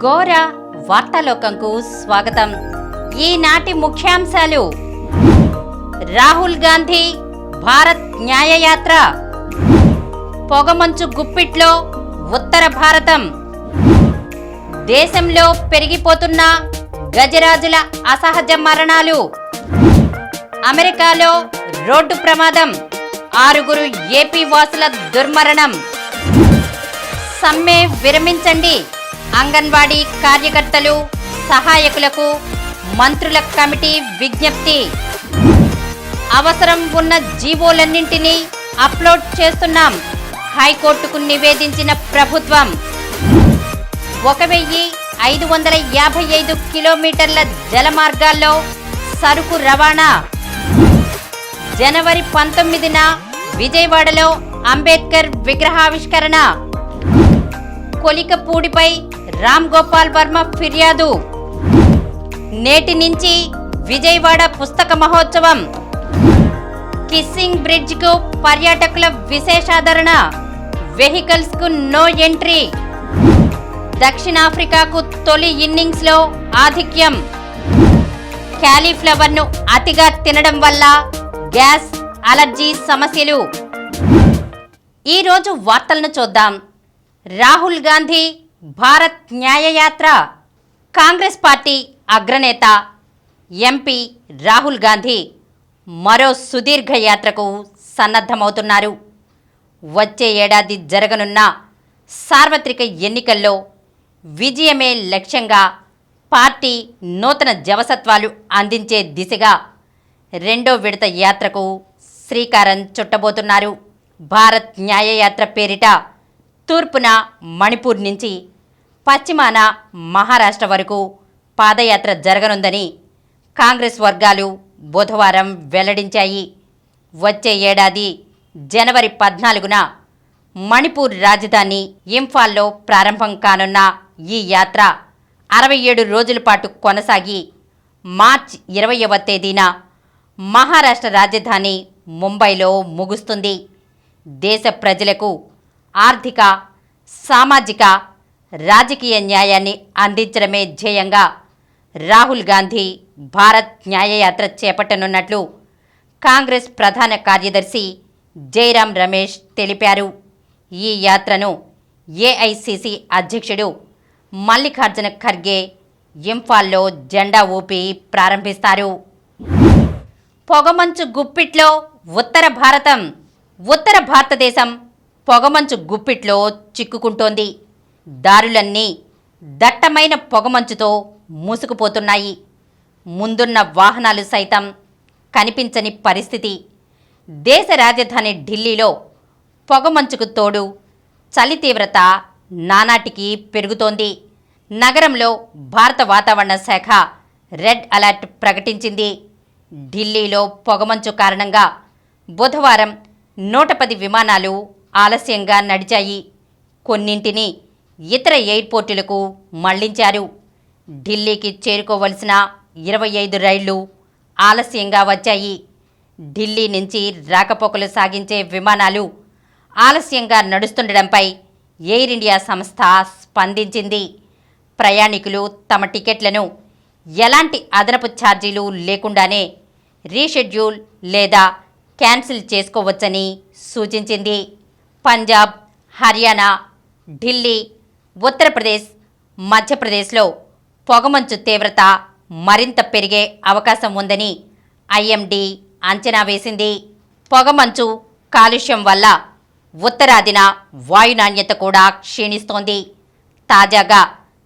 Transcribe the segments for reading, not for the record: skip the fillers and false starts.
ఘోర వార్తాలోకంకు స్వాగతం. ఈనాటి ముఖ్యాంశాలు: రాహుల్ గాంధీ భారత్ న్యాయయాత్ర, పొగమంచు గుప్పిట్లో ఉత్తర భారతం, దేశంలో పెరిగిపోతున్న గజరాజుల అసహజ మరణాలు, అమెరికాలో రోడ్డు ప్రమాదం, 6 ఏపీ వాసుల దుర్మరణం, సమ్మె విరమించండి, అంగన్వాడీ కార్యకర్తలు సహాయకులకు మంత్రుల కమిటీ విజ్ఞప్తి, అవసరం ఉన్న జీవోలన్నింటినీ అప్లోడ్ చేస్తున్నాం, హైకోర్టుకు నివేదించిన ప్రభుత్వం, 1555 కిలోమీటర్ల జలమార్గాల్లో సరుకు రవాణా, జనవరి 19న విజయవాడలో అంబేద్కర్ విగ్రహావిష్కరణ, కొలికపూడిపై రామ్ గోపాల్ వర్మ ఫిర్యాదు, నేటి నుంచి విజయవాడ పుస్తక మహోత్సవం, కిస్సింగ్ బ్రిడ్జ్ కు పర్యాటకుల విశేషాదరణ, వెహికల్స్ కు నో ఎంట్రీ, దక్షిణాఫ్రికాకు తొలి ఇన్నింగ్స్ లో ఆధిక్యం, క్యాలీఫ్లవర్ ను అతిగా తినడం వల్ల గ్యాస్ అలర్జీ సమస్యలు. ఈరోజు వార్తలను చూద్దాం. రాహుల్ గాంధీ భారత్ న్యాయయాత్ర. కాంగ్రెస్ పార్టీ అగ్రనేత ఎంపీ రాహుల్ గాంధీ మరో సుదీర్ఘ యాత్రకు సన్నద్ధమవుతున్నారు. వచ్చే ఏడాది జరగనున్న సార్వత్రిక ఎన్నికల్లో విజయమే లక్ష్యంగా పార్టీ నూతన జవసత్వాలు అందించే దిశగా రెండో విడత యాత్రకు శ్రీకారం చుట్టబోతున్నారు. భారత్ న్యాయయాత్ర పేరిట తూర్పున మణిపూర్ నుంచి పశ్చిమాన మహారాష్ట్ర వరకు పాదయాత్ర జరగనుందని కాంగ్రెస్ వర్గాలు బుధవారం వెల్లడించాయి. వచ్చే ఏడాది జనవరి 14న మణిపూర్ రాజధాని ఇంఫాల్లో ప్రారంభం కానున్న ఈ యాత్ర 67 రోజుల పాటు కొనసాగి మార్చి 20వ తేదీన మహారాష్ట్ర రాజధాని ముంబైలో ముగుస్తుంది. దేశ ప్రజలకు ఆర్థిక, సామాజిక, రాజకీయ న్యాయాన్ని అందించడమే ధ్యేయంగా రాహుల్ గాంధీ భారత్ న్యాయయాత్ర చేపట్టనున్నట్లు కాంగ్రెస్ ప్రధాన కార్యదర్శి జైరాం రమేష్ తెలిపారు. ఈ యాత్రను ఏఐసిసి అధ్యక్షుడు మల్లికార్జున ఖర్గే ఇంఫాల్లో జెండా ఊపి ప్రారంభిస్తారు. పొగమంచు గుప్పిట్లో ఉత్తర భారతం. ఉత్తర భారతదేశం పొగమంచు గుప్పిట్లో చిక్కుకుంటోంది. దారులన్నీ దట్టమైన పొగమంచుతో మూసుకుపోతున్నాయి. ముందున్న వాహనాలు సైతం కనిపించని పరిస్థితి. దేశ రాజధాని ఢిల్లీలో పొగమంచుకు తోడు చలి తీవ్రత నానాటికి పెరుగుతోంది. నగరంలో భారత వాతావరణ శాఖ రెడ్ అలర్ట్ ప్రకటించింది. ఢిల్లీలో పొగమంచు కారణంగా బుధవారం 110 విమానాలు ఆలస్యంగా నడిచాయి. కొన్నింటిని ఇతర ఎయిర్పోర్టులకు మళ్లించారు. ఢిల్లీకి చేరుకోవలసిన 25 రైళ్లు ఆలస్యంగా వచ్చాయి. ఢిల్లీ నుంచి రాకపోకలు సాగించే విమానాలు ఆలస్యంగా నడుస్తుండడంపై ఎయిర్ ఇండియా సంస్థ స్పందించింది. ప్రయాణికులు తమ టికెట్లను ఎలాంటి అదనపు ఛార్జీలు లేకుండానే రీషెడ్యూల్ లేదా క్యాన్సిల్ చేసుకోవచ్చని సూచించింది. పంజాబ్, హర్యానా, ఢిల్లీ, ఉత్తరప్రదేశ్, మధ్యప్రదేశ్లో పొగమంచు తీవ్రత మరింత పెరిగే అవకాశం ఉందని ఐఎండీ అంచనా వేసింది. పొగమంచు కాలుష్యం వల్ల ఉత్తరాదిన వాయు నాణ్యత కూడా క్షీణిస్తోంది. తాజాగా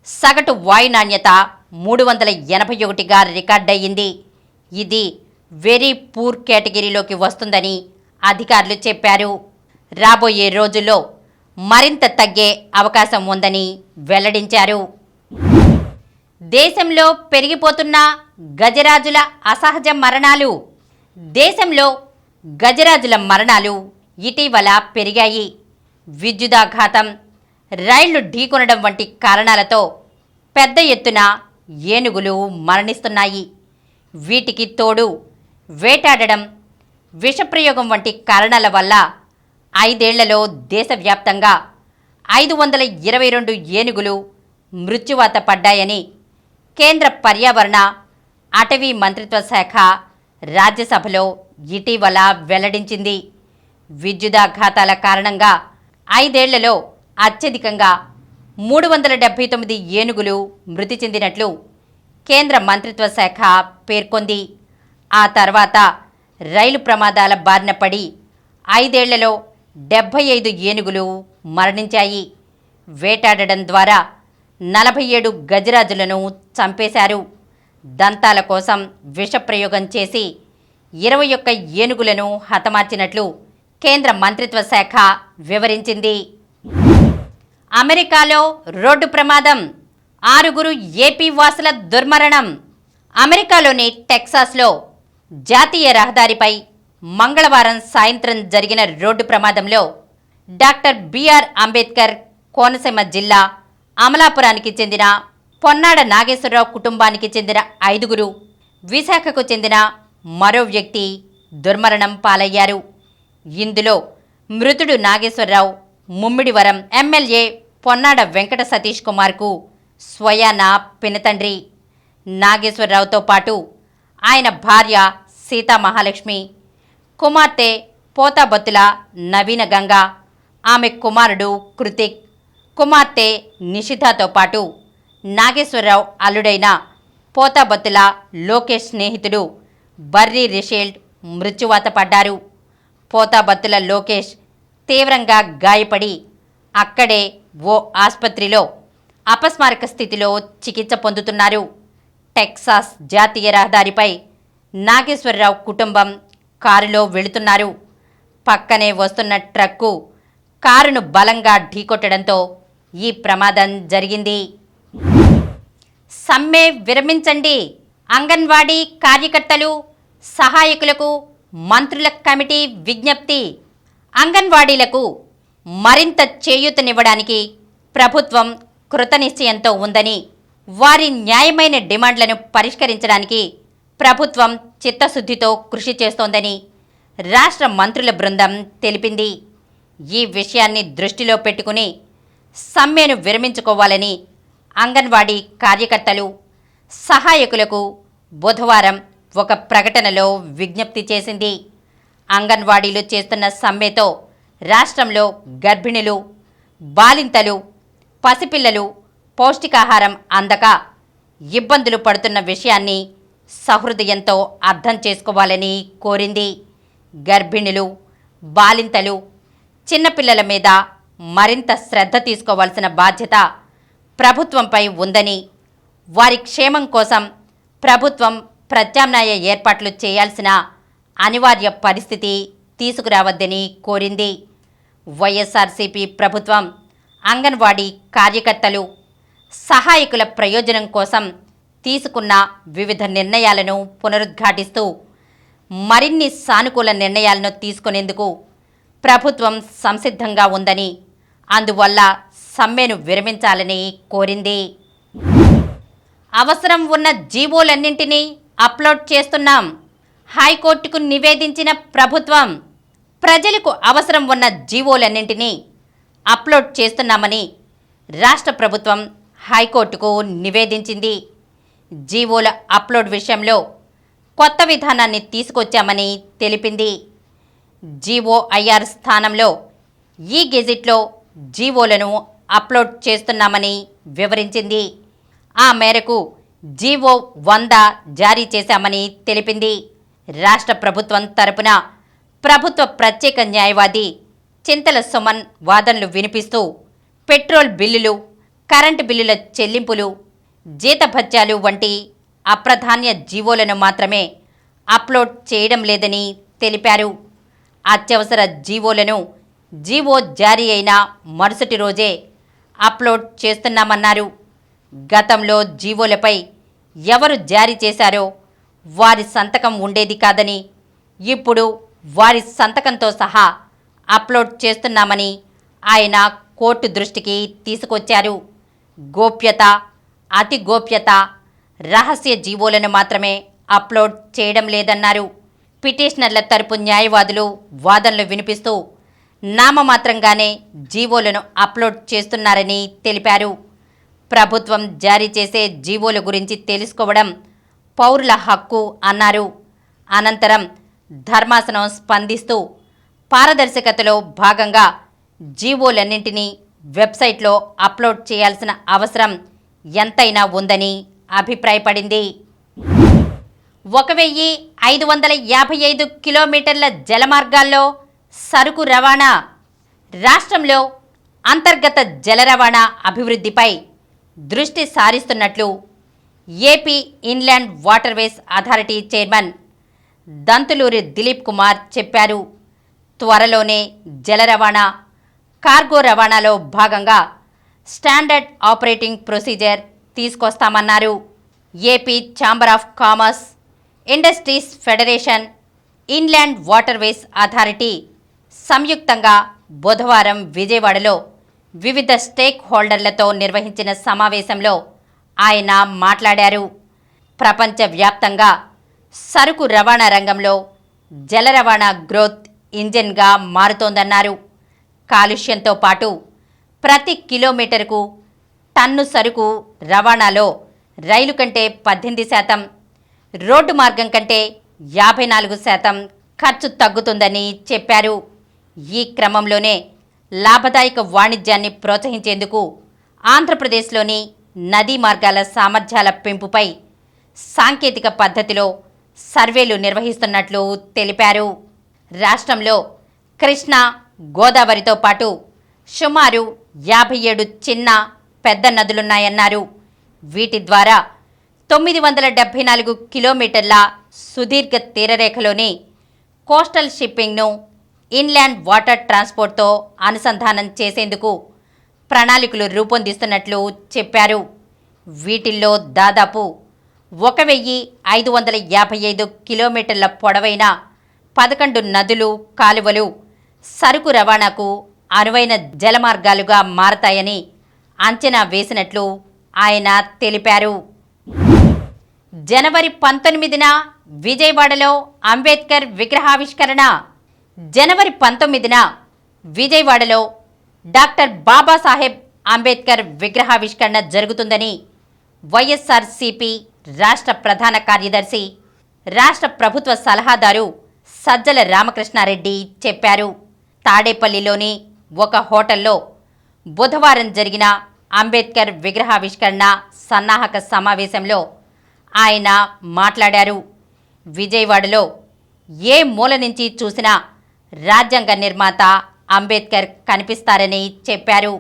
సగటు వాయు నాణ్యత 381గా రికార్డయ్యింది. ఇది వెరీ పూర్ కేటగిరీలోకి వస్తుందని అధికారులు చెప్పారు. రాబోయే రోజుల్లో మరింత తగ్గే అవకాశం ఉందని వెల్లడించారు. దేశంలో పెరిగిపోతున్న గజరాజుల అసహజ మరణాలు. దేశంలో గజరాజుల మరణాలు ఇటీవల పెరిగాయి. విద్యుదాఘాతం, రైళ్లు ఢీకొనడం వంటి కారణాలతో పెద్ద ఎత్తున ఏనుగులు మరణిస్తున్నాయి. వీటికి తోడు వేటాడడం, విషప్రయోగం వంటి కారణాల వల్ల 5 ఏళ్లలో దేశవ్యాప్తంగా 522 ఏనుగులు మృత్యువాత పడ్డాయని కేంద్ర పర్యావరణ అటవీ మంత్రిత్వ శాఖ రాజ్యసభలో ఇటీవల వెల్లడించింది. విద్యుదాఘాతాల కారణంగా 5 ఏళ్లలో అత్యధికంగా 379 ఏనుగులు మృతి చెందినట్లు కేంద్ర మంత్రిత్వ శాఖ పేర్కొంది. ఆ తర్వాత రైలు ప్రమాదాల బారిన పడి 5 ఏళ్లలో 75 ఏనుగులు మరణించాయి. వేటాడడం ద్వారా 47 గజరాజులను చంపేశారు. దంతాల కోసం విషప్రయోగం చేసి 21 ఏనుగులను హతమార్చినట్లు కేంద్ర మంత్రిత్వ శాఖ వివరించింది. అమెరికాలో రోడ్డు ప్రమాదం, 6 ఏపీ వాసుల దుర్మరణం. అమెరికాలోని టెక్సాస్లో జాతీయ రహదారిపై మంగళవారం సాయంత్రం జరిగిన రోడ్డు ప్రమాదంలో డాక్టర్ బిఆర్ అంబేద్కర్ కోనసీమ జిల్లా అమలాపురానికి చెందిన పొన్నాడ నాగేశ్వరరావు కుటుంబానికి చెందిన 5, విశాఖకు చెందిన మరో వ్యక్తి దుర్మరణం పాలయ్యారు. ఇందులో మృతుడు నాగేశ్వరరావు ముమ్మిడివరం ఎమ్మెల్యే పొన్నాడ వెంకట సతీష్ కుమార్కు స్వయాన పినతండ్రి. నాగేశ్వరరావుతో పాటు ఆయన భార్య సీతామహాలక్ష్మి, కుమార్తె పోతాబత్తుల నవీన గంగ, ఆమె కుమారుడు కృతిక్, కుమార్తె నిషితాతో పాటు నాగేశ్వరరావు అల్లుడైన పోతాబత్తుల లోకేష్ స్నేహితుడు బర్రీ రిషేల్డ్ మృత్యువాత పడ్డారు. పోతాబత్తుల లోకేష్ తీవ్రంగా గాయపడి అక్కడే ఓ ఆసుపత్రిలో అపస్మారక స్థితిలో చికిత్స పొందుతున్నారు. టెక్సాస్ జాతీయ రహదారిపై నాగేశ్వరరావు కుటుంబం కారులో వెళుతున్నారు. పక్కనే వస్తున్న ట్రక్కు కారును బలంగా ఢీకొట్టడంతో ఈ ప్రమాదం జరిగింది. సమ్మె విరమించండి, అంగన్వాడీ కార్యకర్తలు సహాయకులకు మంత్రుల కమిటీ విజ్ఞప్తి. అంగన్వాడీలకు మరింత చేయూతనివ్వడానికి ప్రభుత్వం కృతనిశ్చయంతో ఉందని, వారి న్యాయమైన డిమాండ్లను పరిష్కరించడానికి ప్రభుత్వం చిత్తశుద్ధితో కృషి చేస్తోందని రాష్ట్ర మంత్రుల బృందం తెలిపింది. ఈ విషయాన్ని దృష్టిలో పెట్టుకుని సమ్మెను విరమించుకోవాలని అంగన్వాడీ కార్యకర్తలు సహాయకులకు బుధవారం ఒక ప్రకటనలో విజ్ఞప్తి చేసింది. అంగన్వాడీలు చేస్తున్న సమ్మెతో రాష్ట్రంలో గర్భిణులు, బాలింతలు, పసిపిల్లలు పౌష్టికాహారం అందక ఇబ్బందులు పడుతున్న విషయాన్ని సహృదయంతో అర్థం చేసుకోవాలని కోరింది. గర్భిణులు, బాలింతలు, చిన్నపిల్లల మీద మరింత శ్రద్ధ తీసుకోవాల్సిన బాధ్యత ప్రభుత్వంపై ఉందని, వారి క్షేమం కోసం ప్రభుత్వం ప్రత్యామ్నాయ ఏర్పాట్లు చేయాల్సిన అనివార్య పరిస్థితి తీసుకురావద్దని కోరింది. వైఎస్ఆర్సీపీ ప్రభుత్వం అంగన్వాడీ కార్యకర్తలు, సహాయకుల ప్రయోజనం కోసం తీసుకున్న వివిధ నిర్ణయాలను పునరుద్ఘాటిస్తూ మరిన్ని సానుకూల నిర్ణయాలను తీసుకునేందుకు ప్రభుత్వం సంసిద్ధంగా ఉందని, అందువల్ల సమ్మెను విరమించాలని కోరింది. అవసరం ఉన్న జీవోలన్నింటినీ అప్లోడ్ చేస్తున్నాం, హైకోర్టుకు నివేదించిన ప్రభుత్వం. ప్రజలకు అవసరం ఉన్న జీవోలన్నింటినీ అప్లోడ్ చేస్తున్నామని రాష్ట్ర ప్రభుత్వం హైకోర్టుకు నివేదించింది. జీవోల అప్లోడ్ విషయంలో కొత్త విధానాన్ని తీసుకొచ్చామని తెలిపింది. జీఓఐఆర్ స్థానంలో ఈ గెజిట్లో జీవోలను అప్లోడ్ చేస్తున్నామని వివరించింది. ఆ మేరకు జీవో 100 జారీ చేశామని తెలిపింది. రాష్ట్ర ప్రభుత్వం తరపున ప్రభుత్వ ప్రత్యేక న్యాయవాది చింతల సుమన్ వాదనలు వినిపిస్తూ పెట్రోల్ బిల్లులు, కరెంటు బిల్లుల చెల్లింపులు, జీతభత్యాలు వంటి అప్రధాన్య జీవోలను మాత్రమే అప్లోడ్ చేయడం లేదని తెలిపారు. అత్యవసర జీవోలను జీవో జారీ అయిన మరుసటి రోజే అప్లోడ్ చేస్తున్నామన్నారు. గతంలో జీవోలపై ఎవరు జారీ చేశారో వారి సంతకం ఉండేది కాదని, ఇప్పుడు వారి సంతకంతో సహా అప్లోడ్ చేస్తున్నామని ఆయన కోర్టు దృష్టికి తీసుకొచ్చారు. గోప్యత, అతి గోప్యత, రహస్య జీవోలను మాత్రమే అప్లోడ్ చేయడం లేదన్నారు. పిటిషనర్ల తరపు న్యాయవాదులు వాదనలు వినిపిస్తూ నామమాత్రంగానే జీవోలను అప్లోడ్ చేస్తున్నారని తెలిపారు. ప్రభుత్వం జారీ చేసే జీవోల గురించి తెలుసుకోవడం పౌరుల హక్కు అన్నారు. అనంతరం ధర్మాసనం స్పందిస్తూ పారదర్శకతలో భాగంగా జీవోలన్నింటినీ వెబ్సైట్లో అప్లోడ్ చేయాల్సిన అవసరం ఎంతైనా ఉందని అభిప్రాయపడింది. 1555 కిలోమీటర్ల జలమార్గాల్లో సరుకు రవాణా. రాష్ట్రంలో అంతర్గత జల రవాణా అభివృద్ధిపై దృష్టి సారిస్తున్నట్లు AP inland waterways authority chairman Dantuluri Dilip Kumar చెప్పారు. త్వరలోనే జల రవాణా, కార్గో రవాణాలో భాగంగా స్టాండర్డ్ ఆపరేటింగ్ ప్రొసీజర్ తీసుకొస్తామన్నారు. AP chamber of commerce, industries federation, inland waterways authority సంయుక్తంగా బుధవారం విజయవాడలో వివిధ స్టేక్ హోల్డర్లతో నిర్వహించిన సమావేశంలో ఆయన మాట్లాడారు. ప్రపంచవ్యాప్తంగా సరుకు రవాణా రంగంలో జల రవాణా గ్రోత్ ఇంజిన్గా మారుతోందన్నారు. కాలుష్యంతో పాటు ప్రతి కిలోమీటరుకు టన్ను సరుకు రవాణాలో రైలు కంటే 18%, రోడ్డు మార్గం కంటే 54% ఖర్చు తగ్గుతుందని చెప్పారు. ఈ క్రమంలోనే లాభదాయక వాణిజ్యాన్ని ప్రోత్సహించేందుకు ఆంధ్రప్రదేశ్లోని నదీ మార్గాల సామర్థ్యాల పెంపుపై సాంకేతిక పద్ధతిలో సర్వేలు నిర్వహిస్తున్నట్లు తెలిపారు. రాష్ట్రంలో కృష్ణా, గోదావరితో పాటు సుమారు 57 చిన్న, పెద్ద నదులున్నాయన్నారు. వీటి ద్వారా 974 కిలోమీటర్ల సుదీర్ఘ తీరరేఖలోని కోస్టల్ షిప్పింగ్ను ఇన్లాండ్ వాటర్ ట్రాన్స్పోర్ట్తో అనుసంధానం చేసేందుకు ప్రణాళికలు రూపొందిస్తున్నట్లు చెప్పారు. వీటిల్లో దాదాపు 1555 కిలోమీటర్ల పొడవైన 11 నదులు, కాలువలు సరుకు రవాణాకు అనువైన జలమార్గాలుగా మారతాయని అంచనా వేసినట్లు ఆయన తెలిపారు. జనవరి 19న విజయవాడలో అంబేద్కర్ విగ్రహావిష్కరణ. జనవరి 19న విజయవాడలో డాక్టర్ బాబాసాహెబ్ అంబేద్కర్ విగ్రహావిష్కరణ జరుగుతుందని వైఎస్ఆర్సీపీ రాష్ట్ర ప్రధాన కార్యదర్శి, రాష్ట్ర ప్రభుత్వ సలహాదారు సజ్జల రామకృష్ణారెడ్డి చెప్పారు. తాడేపల్లిలోని ఒక హోటల్లో బుధవారం జరిగిన అంబేద్కర్ విగ్రహావిష్కరణ సన్నాహక సమావేశంలో ఆయన మాట్లాడారు. విజయవాడలో ఏ మూల నుంచి చూసినా రాజ్యాంగ నిర్మాత అంబేద్కర్ కనిపిస్తారని చెప్పారు.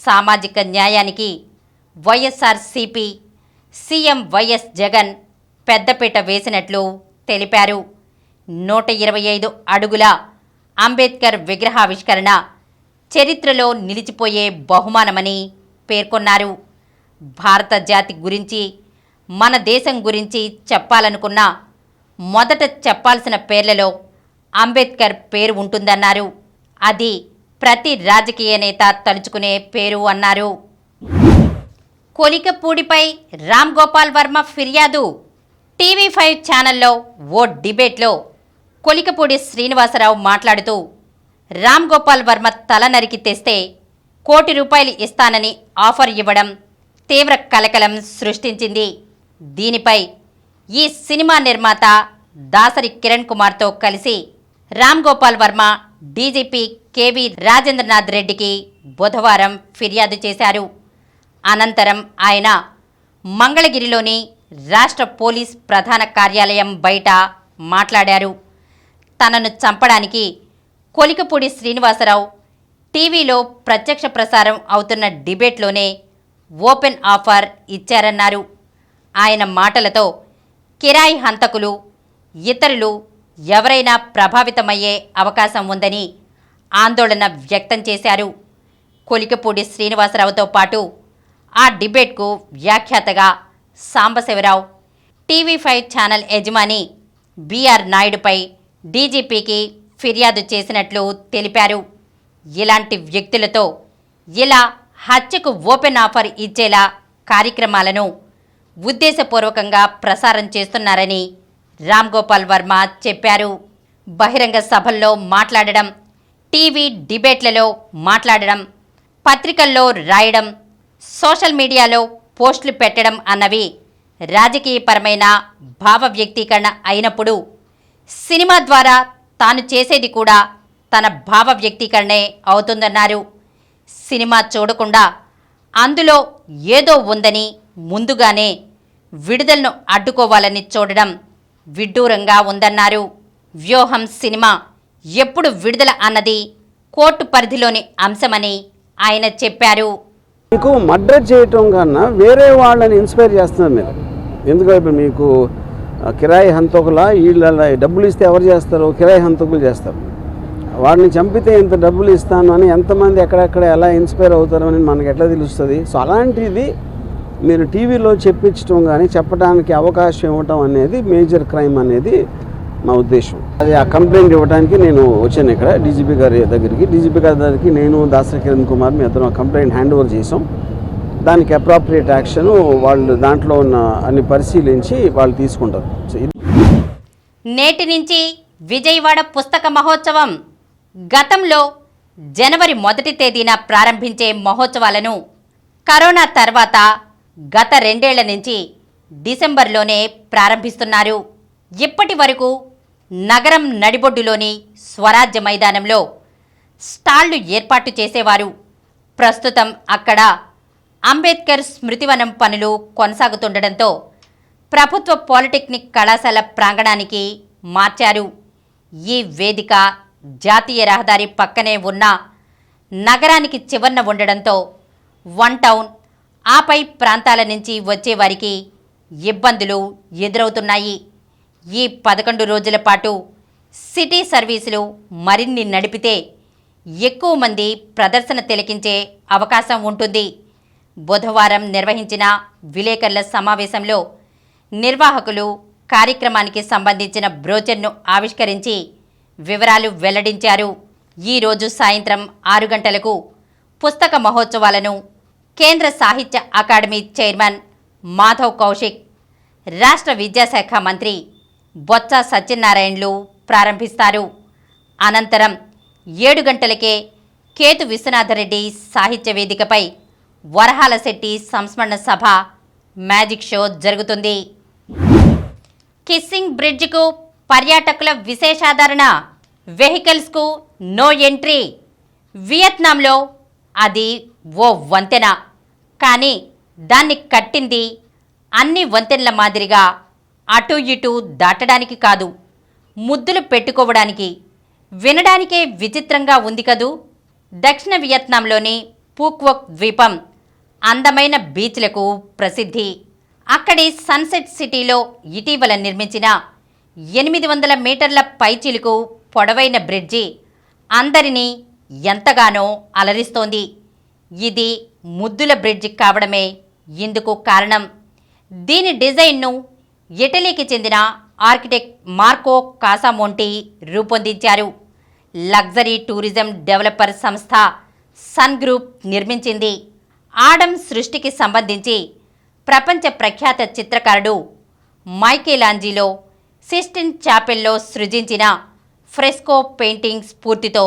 సామాజిక న్యాయానికి వైఎస్ఆర్సీపీ సీఎం వైఎస్ జగన్ పెద్దపీట వేసినట్లు తెలిపారు. 125 అడుగుల అంబేద్కర్ విగ్రహావిష్కరణ చరిత్రలో నిలిచిపోయే బహుమానమని పేర్కొన్నారు. భారత జాతి గురించి, మన దేశం గురించి చెప్పాలనుకున్నా మొదట చెప్పాల్సిన పేర్లలో అంబేద్కర్ పేరు ఉంటుందన్నారు. అది ప్రతి రాజకీయ నేత తలుచుకునే పేరు అన్నారు. కొలికపూడిపై రామ్ గోపాల్ వర్మ ఫిర్యాదు. టీవీ5 ఛానల్లో ఓ డిబేట్లో కొలికపూడి శ్రీనివాసరావు మాట్లాడుతూ రామ్ గోపాల్ వర్మ తల నరికి తెస్తే ₹1 కోటి ఇస్తానని ఆఫర్ ఇవ్వడం తీవ్ర కలకలం సృష్టించింది. దీనిపై ఈ సినిమా నిర్మాత దాసరి కిరణ్ కుమార్తో కలిసి రామ్ గోపాల్ వర్మ డీజీపీ కేవీ రాజేంద్రనాథ్ రెడ్డికి బుధవారం ఫిర్యాదు చేశారు. అనంతరం ఆయన మంగళగిరిలోని రాష్ట్ర పోలీస్ ప్రధాన కార్యాలయం బయట మాట్లాడారు. తనను చంపడానికి కొలికపూడి శ్రీనివాసరావు టీవీలో ప్రత్యక్ష ప్రసారం అవుతున్న డిబేట్లోనే ఓపెన్ ఆఫర్ ఇచ్చారన్నారు. ఆయన మాటలతో కిరాయి హంతకులు, ఇతరులు ఎవరైనా ప్రభావితమయ్యే అవకాశం ఉందని ఆందోళన వ్యక్తం చేశారు. కొలికపూడి శ్రీనివాసరావుతో పాటు ఆ డిబేట్కు వ్యాఖ్యాతగా సాంబశివరావు, టీవీ5 ఛానల్ యజమాని బీఆర్ నాయుడుపై డీజీపీకి ఫిర్యాదు చేసినట్లు తెలిపారు. ఇలాంటి వ్యక్తులతో ఇలా హత్యకు ఓపెన్ ఆఫర్ ఇచ్చేలా కార్యక్రమాలను ఉద్దేశపూర్వకంగా ప్రసారం చేస్తున్నారని రామ్ గోపాల్ వర్మ చెప్పారు. బహిరంగ సభల్లో మాట్లాడడం, టీవీ డిబేట్లలో మాట్లాడడం, పత్రికల్లో రాయడం, సోషల్ మీడియాలో పోస్టులు పెట్టడం అన్నవి రాజకీయపరమైన భావ వ్యక్తీకరణ అయినప్పుడు సినిమా ద్వారా తాను చేసేది కూడా తన భావ వ్యక్తీకరణే అవుతుందన్నారు. సినిమా చూడకుండా అందులో ఏదో ఉందని ముందుగానే విడుదలను అడ్డుకోవాలని చూడడం విడ్డూరంగా ఉందన్నారు. వ్యూహం సినిమా ఎప్పుడు విడుదల అన్నది కోర్టు పరిధిలోని అంశమని ఆయన చెప్పారు. మీకు మర్డర్ చేయటం కన్నా వేరే వాళ్ళని ఇన్స్పైర్ చేస్తున్నారు మీరు. ఎందుకంటే ఇప్పుడు మీకు కిరాయి హంతకుల వీళ్ళ డబ్బులు ఇస్తే ఎవరు చేస్తారు? కిరాయి హంతకులు చేస్తారు. వాడిని చంపితే ఇంత డబ్బులు ఇస్తాను అని ఎంతమంది ఎక్కడెక్కడ ఎలా ఇన్స్పైర్ అవుతారో అని మనకు ఎట్లా తెలుస్తుంది? సో అలాంటిది మీరు టీవీలో చెప్పించడం కానీ చెప్పడానికి అవకాశం ఇవ్వటం అనేది మేజర్ క్రైమ్ అనేది మా ఉద్దేశం. అది ఆ కంప్లైంట్ ఇవ్వడానికి నేను వచ్చాను ఇక్కడ డీజీపీ గారి దగ్గరికి. డీజీపీ గారి దగ్గరికి నేను దాసరి కిరణ్ కుమార్ మీ ఇద్దరం కంప్లైంట్ హ్యాండ్ ఓవర్ చేసాం. దానికి అప్రాప్రియేట్ యాక్షన్ వాళ్ళు దాంట్లో ఉన్న అన్ని పరిశీలించి వాళ్ళు తీసుకుంటారు. నేటి నుంచి విజయవాడ పుస్తక మహోత్సవం. గతంలో జనవరి 1వ తేదీన ప్రారంభించే మహోత్సవాలను కరోనా తర్వాత గత 2 ఏళ్ల నుంచి డిసెంబర్లోనే ప్రారంభిస్తున్నారు. ఇప్పటి వరకు నగరం నడిబొడ్డులోని స్వరాజ్య మైదానంలో స్టాళ్లు ఏర్పాటు చేసేవారు. ప్రస్తుతం అక్కడ అంబేద్కర్ స్మృతివనం పనులు కొనసాగుతుండటంతో ప్రభుత్వ పాలిటెక్నిక్ కళాశాల ప్రాంగణానికి మార్చారు. ఈ వేదిక జాతీయ రహదారి పక్కనే ఉన్న నగరానికి చివరన ఉండడంతో వన్ టౌన్ ఆపై ప్రాంతాల నుంచి వచ్చేవారికి ఇబ్బందులు ఎదురవుతున్నాయి. ఈ 11 రోజుల పాటు సిటీ సర్వీసులు మరిన్ని నడిపితే ఎక్కువ మంది ప్రదర్శన తిలకించే అవకాశం ఉంటుంది. బుధవారం నిర్వహించిన విలేకరుల సమావేశంలో నిర్వాహకులు కార్యక్రమానికి సంబంధించిన బ్రోచర్ను ఆవిష్కరించి వివరాలు వెల్లడించారు. ఈరోజు సాయంత్రం 6 గంటలకు పుస్తక మహోత్సవాలను కేంద్ర సాహిత్య అకాడమీ చైర్మన్ మాధవ్ కౌశిక్, రాష్ట్ర విద్యాశాఖ మంత్రి బొత్స సత్యనారాయణలు ప్రారంభిస్తారు. అనంతరం 7 గంటలకే కేతు విశ్వనాథరెడ్డి సాహిత్య వేదికపై వరహాల శెట్టి సంస్మరణ సభ మ్యాజిక్ షో జరుగుతుంది. కిస్సింగ్ బ్రిడ్జ్కు పర్యాటకుల విశేషాదరణ. వెహికల్స్కు నో ఎంట్రీ. వియత్నాంలో అది ఓ వంతెన, కానీ దాన్ని కట్టింది అన్ని వంతెనల మాదిరిగా అటు ఇటు దాటడానికి కాదు, ముద్దులు పెట్టుకోవడానికి. వినడానికే విచిత్రంగా ఉంది కదూ. దక్షిణ వియత్నాంలోని పూక్వోక్ ద్వీపం అందమైన బీచ్లకు ప్రసిద్ధి. అక్కడి సన్సెట్ సిటీలో ఇటీవల నిర్మించిన 800 మీటర్ల పైచిలుకు పొడవైన బ్రిడ్జి అందరినీ ఎంతగానో అలరిస్తోంది. ఇది ముద్దుల బ్రిడ్జి కావడమే ఇందుకు కారణం. దీని డిజైన్ను ఇటలీకి చెందిన ఆర్కిటెక్ట్ మార్కో కాసామోంటి రూపొందించారు. లగ్జరీ టూరిజం డెవలపర్ సంస్థ సన్ గ్రూప్ నిర్మించింది. ఆడమ్ సృష్టికి సంబంధించి ప్రపంచ ప్రఖ్యాత చిత్రకారుడు మైకేలాంజిలో సిస్టిన్ చాపెల్లో సృజించిన ఫ్రెస్కో పెయింటింగ్ స్ఫూర్తితో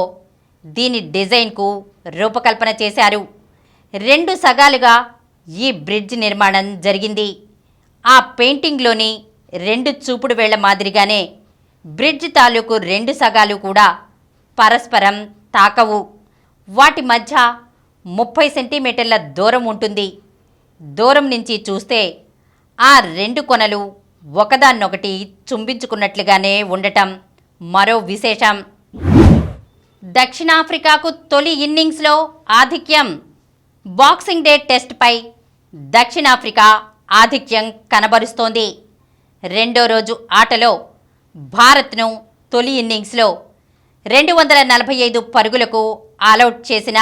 దీని డిజైన్కు రూపకల్పన చేశారు. 2 సగాలుగా ఈ బ్రిడ్జ్ నిర్మాణం జరిగింది. ఆ పెయింటింగ్లోని 2 చూపుడు వేళ్ల మాదిరిగానే బ్రిడ్జ్ తాలూకు 2 సగాలు కూడా పరస్పరం తాకవు. వాటి మధ్య 30 సెంటీమీటర్ల దూరం ఉంటుంది. దూరం నుంచి చూస్తే ఆ 2 కొనలు ఒకదాన్నొకటి చుంబించుకున్నట్లుగానే ఉండటం మరో విశేషం. దక్షిణాఫ్రికాకు తొలి ఇన్నింగ్స్లో ఆధిక్యం. బాక్సింగ్ డే టెస్ట్పై దక్షిణాఫ్రికా ఆధిక్యం కనబరుస్తోంది. రెండో రోజు ఆటలో భారత్ను తొలి ఇన్నింగ్స్లో 245 పరుగులకు ఆలౌట్ చేసిన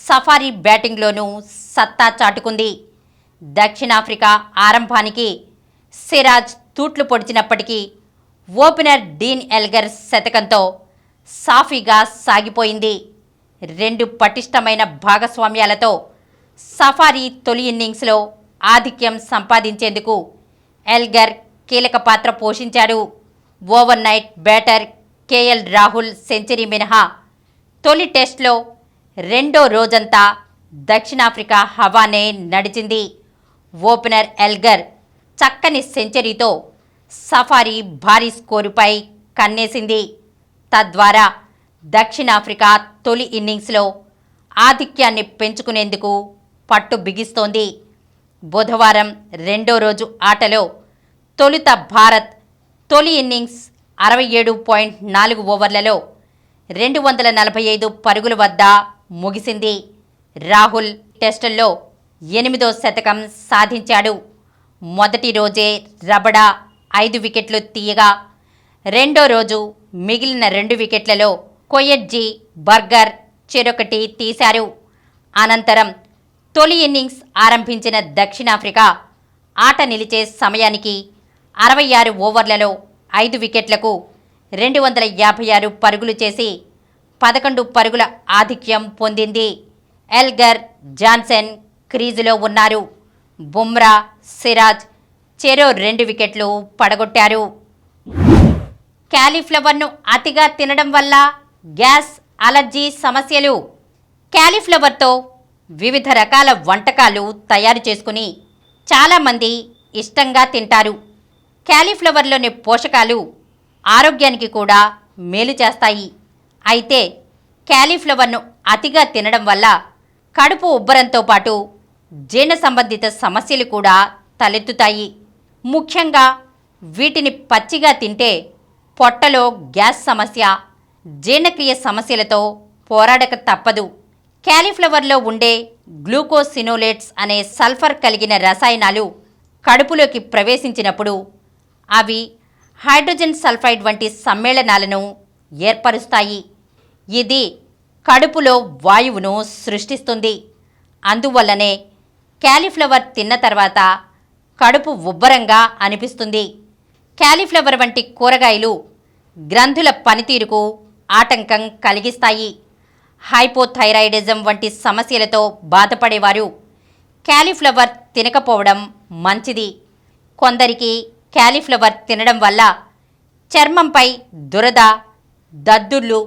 సఫారీ బ్యాటింగ్లోనూ సత్తా చాటుకుంది. దక్షిణాఫ్రికా ఆరంభానికి సిరాజ్ తూట్లు పొడిచినప్పటికీ ఓపెనర్ డీన్ ఎల్గర్ శతకంతో సాఫీగా సాగిపోయింది. 2 పటిష్టమైన భాగస్వామ్యాలతో సఫారీ తొలి ఇన్నింగ్స్లో ఆధిక్యం సంపాదించేందుకు ఎల్గర్ కీలక పాత్ర పోషించాడు. Over night batter KL Rahul century మినహా తొలి టెస్ట్లో రెండో రోజంతా దక్షిణాఫ్రికా హవానే నడిచింది. ఓపెనర్ ఎల్గర్ చక్కని సెంచరీతో సఫారీ భారీ స్కోరుపై కన్నేసింది. తద్వారా దక్షిణాఫ్రికా తొలి ఇన్నింగ్స్లో ఆధిక్యాన్ని పెంచుకునేందుకు పట్టు బిగిస్తోంది. బుధవారం రెండో రోజు ఆటలో తొలుత భారత్ తొలి ఇన్నింగ్స్ 67.4 ఓవర్లలో 245 పరుగుల వద్ద ముగిసింది. రాహుల్ టెస్టుల్లో 8వ శతకం సాధించాడు. మొదటి రోజే రబడా 5 వికెట్లు తీయగా రెండో రోజు మిగిలిన 2 వికెట్లలో కొయెట్జీ, బర్గర్ చెరొకటి తీశారు. అనంతరం తొలి ఇన్నింగ్స్ ఆరంభించిన దక్షిణాఫ్రికా ఆట నిలిచే సమయానికి 66 ఓవర్లలో 5 వికెట్లకు 256 పరుగులు చేసి 11 పరుగుల ఆధిక్యం పొందింది. ఎల్గర్, జాన్సన్ క్రీజులో ఉన్నారు. బుమ్రా, సిరాజ్ చెరో 2 వికెట్లు పడగొట్టారు. క్యాలీఫ్లవర్ను అతిగా తినడం వల్ల గ్యాస్, అలర్జీ సమస్యలు. క్యాలీఫ్లవర్తో వివిధ రకాల వంటకాలు తయారు చేసుకుని చాలామంది ఇష్టంగా తింటారు. క్యాలీఫ్లవర్లోని పోషకాలు ఆరోగ్యానికి కూడా మేలు చేస్తాయి. అయితే క్యాలీఫ్లవర్ను అతిగా తినడం వల్ల కడుపు ఉబ్బరంతో పాటు జీర్ణ సంబంధిత సమస్యలు కూడా తలెత్తుతాయి. ముఖ్యంగా వీటిని పచ్చిగా తింటే పొట్టలో గ్యాస్ సమస్య, జీర్ణక్రియ సమస్యలతో పోరాడక తప్పదు. క్యాలీఫ్లవర్లో ఉండే గ్లూకోసినోలేట్స్ అనే సల్ఫర్ కలిగిన రసాయనాలు కడుపులోకి ప్రవేశించినప్పుడు అవి హైడ్రోజన్ సల్ఫైడ్ వంటి సమ్మేళనాలను ఏర్పరుస్తాయి. ఇది కడుపులో వాయువును సృష్టిస్తుంది. అందువల్లనే క్యాలీఫ్లవర్ తిన్న తర్వాత కడుపు ఉబ్బరంగా అనిపిస్తుంది. క్యాలీఫ్లవర్ వంటి కూరగాయలు గ్రంథుల పనితీరుకు ఆటంకం కలిగిస్తాయి. హైపోథైరాయిడిజం వంటి సమస్యలతో బాధపడేవారు క్యాలీఫ్లవర్ తినకపోవడం మంచిది. కొందరికి క్యాలీఫ్లవర్ తినడం వల్ల చర్మంపై దురద, దద్దుర్లు,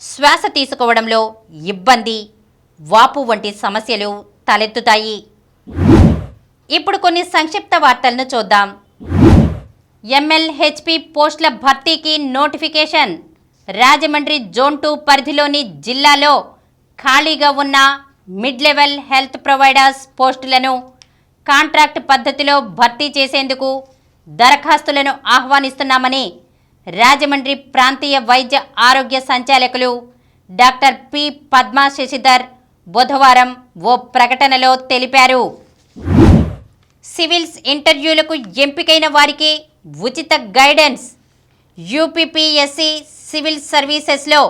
శ్వాస తీసుకోవడంలో ఇబ్బంది, వాపు వంటి సమస్యలు తలెత్తుతాయి. ఇప్పుడు కొన్ని సంక్షిప్త వార్తలను చూద్దాం. MLHP పోస్టుల భర్తీకి నోటిఫికేషన్. రాజమండ్రి జోన్ 2 పరిధిలోని జిల్లాలో ఖాళీగా ఉన్న మిడ్ లెవెల్ హెల్త్ ప్రొవైడర్స్ పోస్టులను కాంట్రాక్ట్ పద్ధతిలో భర్తీ చేసేందుకు దరఖాస్తులను ఆహ్వానిస్తున్నామని రాజమండ్రి ప్రాంతీయ వైద్య ఆరోగ్య సంచాలకులు డాక్టర్ పి. పద్మా శశిధర్ బుధవారం ఓ ప్రకటనలో తెలిపారు. సివిల్స్ ఇంటర్వ్యూలకు ఎంపికైన వారికి ఉచిత గైడెన్స్. యూపీపీఎస్సీ సివిల్ సర్వీసెస్లో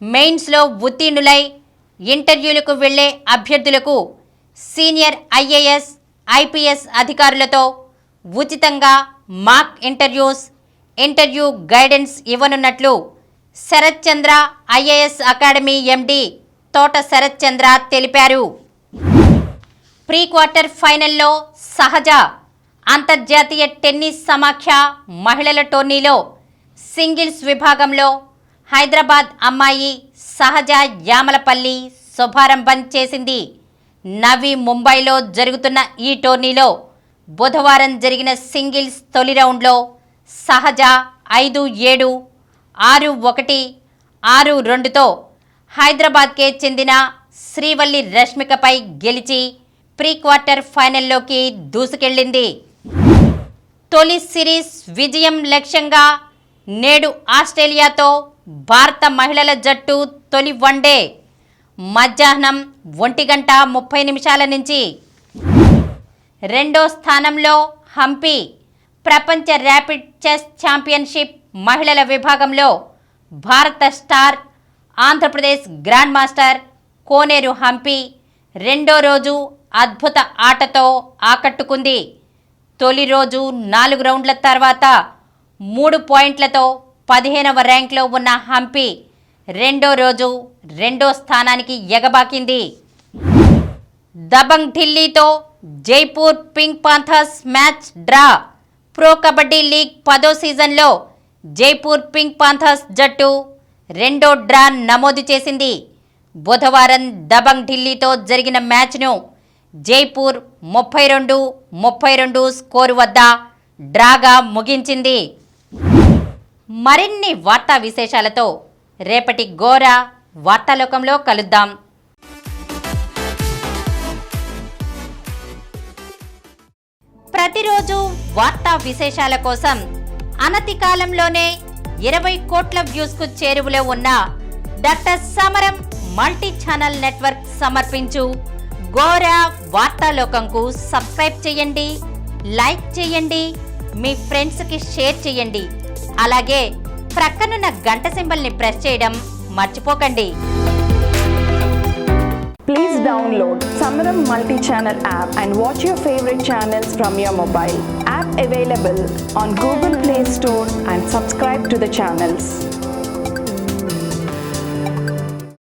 మెయిన్స్లో ఉత్తీర్ణులై ఇంటర్వ్యూలకు వెళ్లే అభ్యర్థులకు సీనియర్ IAS, IPS అధికారులతో ఉచితంగా మాక్ ఇంటర్వ్యూ గైడెన్స్ ఇవ్వనున్నట్లు శరత్ చంద్ర IAS అకాడమీ MD తోట శరత్ చంద్ర తెలిపారు. ప్రీ క్వార్టర్ ఫైనల్లో సహజ అంతర్జాతీయ టెన్నిస్ సమాఖ్య మహిళల టోర్నీలో సింగిల్స్ విభాగంలో హైదరాబాద్ అమ్మాయి సహజ యామలపల్లి శుభారంభం చేసింది. నవీ ముంబైలో జరుగుతున్న ఈ టోర్నీలో బుధవారం జరిగిన సింగిల్స్ తొలి రౌండ్లో సహజ 5-7, 6-1, 6-2తో హైదరాబాద్కే చెందిన శ్రీవల్లి రష్మికపై గెలిచి ప్రీ క్వార్టర్ ఫైనల్లోకి దూసుకెళ్లింది. తొలి సిరీస్ విజయం లక్ష్యంగా నేడు ఆస్ట్రేలియాతో భారత మహిళల జట్టు తొలి వన్డే మధ్యాహ్నం 1:30 నుంచి. రెండో స్థానంలో హంపి. ప్రపంచ ర్యాపిడ్ చెస్ ఛాంపియన్షిప్ మహిళల విభాగంలో భారత స్టార్ ఆంధ్రప్రదేశ్ గ్రాండ్ మాస్టర్ కోనేరు హంపి రెండో రోజు అద్భుత ఆటతో ఆకట్టుకుంది. తొలి రోజు 4 రౌండ్ల తర్వాత 3 పాయింట్లతో 15వ ర్యాంక్లో ఉన్న హంపి రెండో రోజు రెండో స్థానానికి ఎగబాకింది. దబంగ్ ఢిల్లీతో Jaipur pink panthers match draw. Pro kabaddi league 10వ సీజన్లో జైపూర్ పింక్ పాంథర్స్ జట్టు రెండో డ్రా నమోదు చేసింది. బుధవారం దబంగ్ ఢిల్లీతో జరిగిన మ్యాచ్ను జైపూర్ 32-32 స్కోరు వద్ద డ్రాగా ముగించింది. మరిన్ని వార్తా విశేషాలతో రేపటి గోరా వార్తాలోకంలో కలుద్దాం. ప్రతిరోజు వార్తా విశేషాల కోసం అనతి కాలంలోనే 20 కోట్ల వ్యూస్కు చేరువలో ఉన్న డాక్టర్ సమరం మల్టీ ఛానల్ నెట్వర్క్ సమర్పించు గోరా వార్తాలోకంకు సబ్స్క్రైబ్ చేయండి, లైక్ చేయండి, మీ ఫ్రెండ్స్కి షేర్ చేయండి. అలాగే ప్రక్కనున్న గంట సింబల్ని ప్రెస్ చేయడం మర్చిపోకండి. Please download Samaram multi-channel app and watch your favorite channels from your mobile. App available on Google Play Store and subscribe to the channels.